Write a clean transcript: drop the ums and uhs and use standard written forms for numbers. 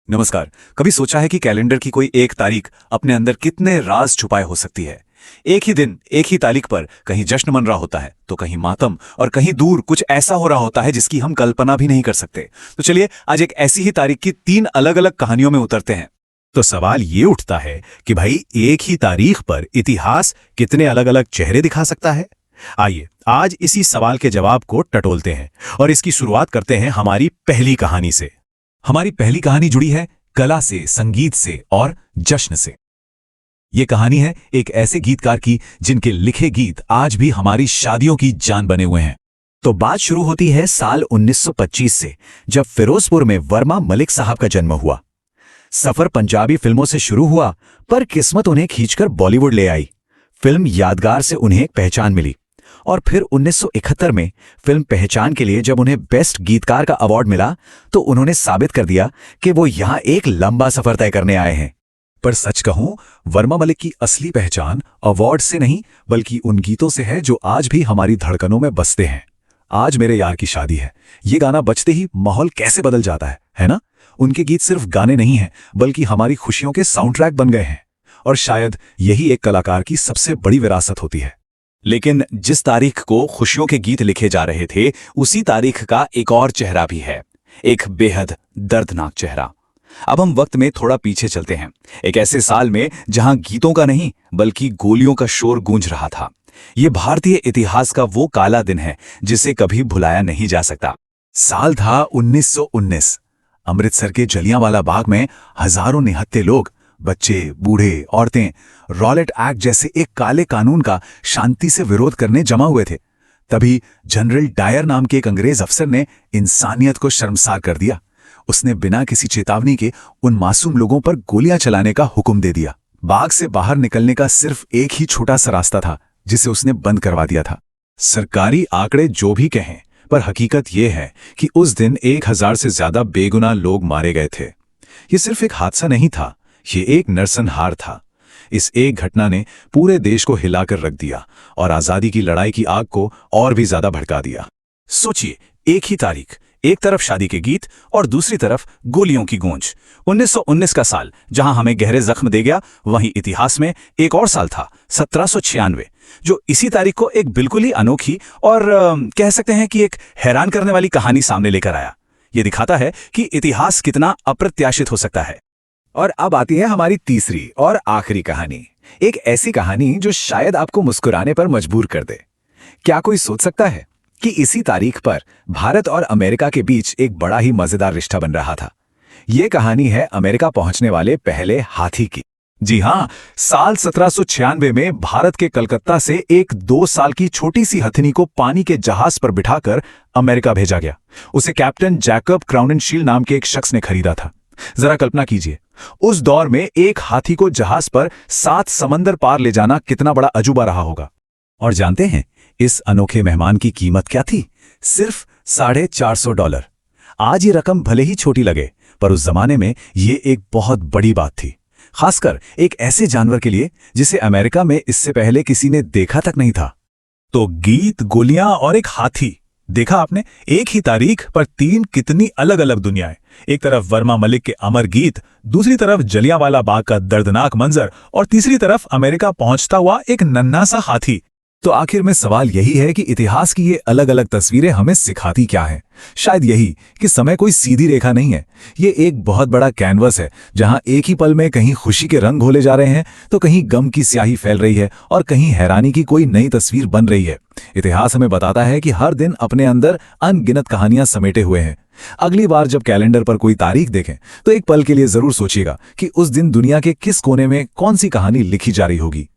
नमस्कार। कभी सोचा है कि कैलेंडर की कोई एक तारीख अपने अंदर कितने राज छुपाए हो सकती है। एक ही दिन एक ही तारीख पर कहीं जश्न मन रहा होता है तो कहीं मातम और कहीं दूर कुछ ऐसा हो रहा होता है जिसकी हम कल्पना भी नहीं कर सकते। तो चलिए आज एक ऐसी ही तारीख की 3 अलग-अलग कहानियों में उतरते हैं। तो सवाल ये उठता है कि भाई एक ही तारीख पर इतिहास कितने अलग अलग चेहरे दिखा सकता है। आइए आज इसी सवाल के जवाब को टटोलते हैं और इसकी शुरुआत करते हैं हमारी पहली कहानी से। हमारी पहली कहानी जुड़ी है कला से, संगीत से और जश्न से। ये कहानी है एक ऐसे गीतकार की जिनके लिखे गीत आज भी हमारी शादियों की जान बने हुए हैं। तो बात शुरू होती है साल 1925 से, जब फिरोजपुर में वर्मा मलिक साहब का जन्म हुआ। सफर पंजाबी फिल्मों से शुरू हुआ, पर किस्मत उन्हें खींचकर बॉलीवुड ले आई। फिल्म यादगार से उन्हें एक पहचान मिली और फिर 1971 में फिल्म पहचान के लिए जब उन्हें बेस्ट गीतकार का अवार्ड मिला तो उन्होंने साबित कर दिया कि वो यहाँ एक लंबा सफर तय करने आए हैं। पर सच कहूं, वर्मा मलिक की असली पहचान अवार्ड से नहीं बल्कि उन गीतों से है जो आज भी हमारी धड़कनों में बसते हैं। आज मेरे यार की शादी है, ये गाना बजते ही माहौल कैसे बदल जाता है ना? उनके गीत सिर्फ गाने नहीं हैं बल्कि हमारी खुशियों के साउंड ट्रैक बन गए हैं। और शायद यही एक कलाकार की सबसे बड़ी विरासत होती है। लेकिन जिस तारीख को खुशियों के गीत लिखे जा रहे थे, उसी तारीख का एक और चेहरा भी है, एक बेहद दर्दनाक चेहरा। अब हम वक्त में थोड़ा पीछे चलते हैं, एक ऐसे साल में जहां गीतों का नहीं बल्कि गोलियों का शोर गूंज रहा था। ये भारतीय इतिहास का वो काला दिन है जिसे कभी भुलाया नहीं जा सकता। साल था 1919। अमृतसर के जलियांवाला बाग में हजारों निहत्थे लोग, बच्चे, बूढ़े, औरतें, रॉलेट एक्ट जैसे एक काले कानून का शांति से विरोध करने जमा हुए थे। तभी जनरल डायर नाम के एक अंग्रेज अफसर ने इंसानियत को शर्मसार कर दिया। उसने बिना किसी चेतावनी के उन मासूम लोगों पर गोलियां चलाने का हुक्म दे दिया। बाग से बाहर निकलने का सिर्फ एक ही छोटा सा रास्ता था जिसे उसने बंद करवा दिया था। सरकारी आंकड़े जो भी कहें, पर हकीकत यह है कि उस दिन 1000 से ज्यादा बेगुनाह लोग मारे गए थे। ये सिर्फ एक हादसा नहीं था, ये एक नरसंहार था। इस एक घटना ने पूरे देश को हिलाकर रख दिया और आजादी की लड़ाई की आग को और भी ज्यादा भड़का दिया। सोचिए, एक ही तारीख, एक तरफ शादी के गीत और दूसरी तरफ गोलियों की गूंज। 1919 का साल जहां हमें गहरे जख्म दे गया, वहीं इतिहास में एक और साल था 1796, जो इसी तारीख को एक बिल्कुल ही अनोखी और कह सकते हैं कि एक हैरान करने वाली कहानी सामने लेकर आया। ये दिखाता है कि इतिहास कितना अप्रत्याशित हो सकता है। और अब आती है हमारी तीसरी और आखिरी कहानी, एक ऐसी कहानी जो शायद आपको मुस्कुराने पर मजबूर कर दे। क्या कोई सोच सकता है कि इसी तारीख पर भारत और अमेरिका के बीच एक बड़ा ही मजेदार रिश्ता बन रहा था? ये कहानी है अमेरिका पहुंचने वाले पहले हाथी की। जी हां, साल 1796 में भारत के कलकत्ता से एक 2 साल की छोटी सी हथिनी को पानी के जहाज पर बिठाकर अमेरिका भेजा गया। उसे कैप्टन जैकब क्राउनेनशील्ड नाम के एक शख्स ने खरीदा था। जरा कल्पना कीजिए, उस दौर में एक हाथी को जहाज पर 7 समंदर पार ले जाना कितना बड़ा अजूबा रहा होगा। और जानते हैं इस अनोखे मेहमान की कीमत क्या थी? सिर्फ $450। आज ये रकम भले ही छोटी लगे, पर उस जमाने में ये एक बहुत बड़ी बात थी, खासकर एक ऐसे जानवर के लिए जिसे अमेरिका में इससे पहले किसी ने देखा तक नहीं था। तो गीत, गोलियां और एक हाथी, देखा आपने, एक ही तारीख पर 3 कितनी अलग अलग दुनियाएं। एक तरफ वर्मा मलिक के अमर गीत, दूसरी तरफ जलियांवाला बाग का दर्दनाक मंजर और तीसरी तरफ अमेरिका पहुंचता हुआ एक नन्हा सा हाथी। तो आखिर में सवाल यही है कि इतिहास की ये अलग अलग तस्वीरें हमें सिखाती क्या हैं? शायद यही कि समय कोई सीधी रेखा नहीं है, ये एक बहुत बड़ा कैनवस है जहां एक ही पल में कहीं खुशी के रंग घोले जा रहे हैं तो कहीं गम की स्याही फैल रही है और कहीं हैरानी की कोई नई तस्वीर बन रही है। इतिहास हमें बताता है कि हर दिन अपने अंदर अनगिनत कहानियां समेटे हुए हैं। अगली बार जब कैलेंडर पर कोई तारीख देखें तो एक पल के लिए जरूर सोचिएगा कि उस दिन दुनिया के किस कोने में कौन सी कहानी लिखी जा रही होगी।